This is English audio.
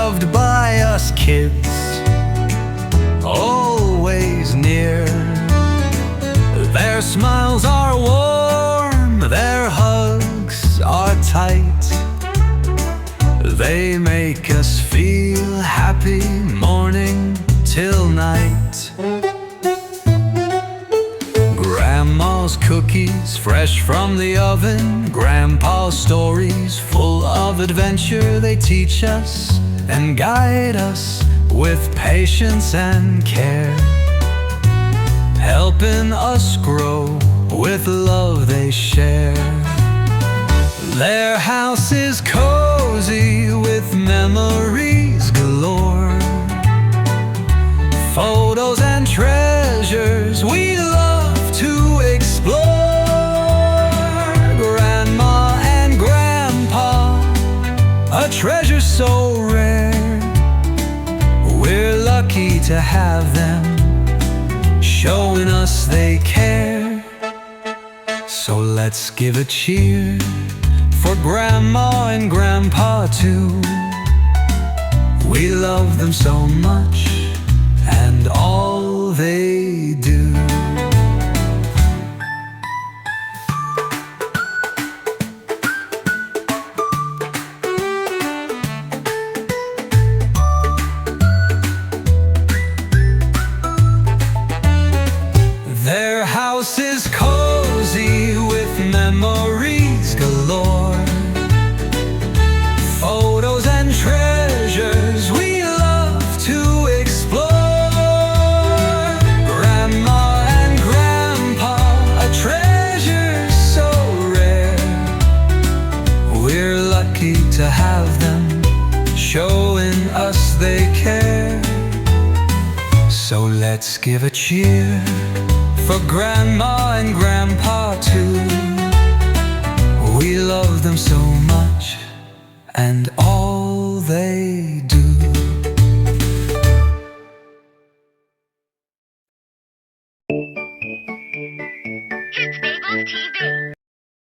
loved by us kids, always near. Their smiles are warm, their hugs are tight. They make us feel happy morning till night. Grandma's cookies fresh from the oven, Grandpa's stories full of adventure. They teach us and guide us with patience and care, helping us grow with love they share. Their house is cozy with memories galore, photos and treasures we love to explore. Grandma and Grandpa, a treasure so rare. We're lucky to have them, showing us they care. So let's give a cheer for Grandma and Grandpa too. We love them so much and all they do. Their house is cozy with memories galore, photos and treasures we love to explore. Grandma and Grandpa, a treasure so rare. We're lucky to have them, showing us they care. So let's give a cheer for Grandma and Grandpa too. We love them so much and all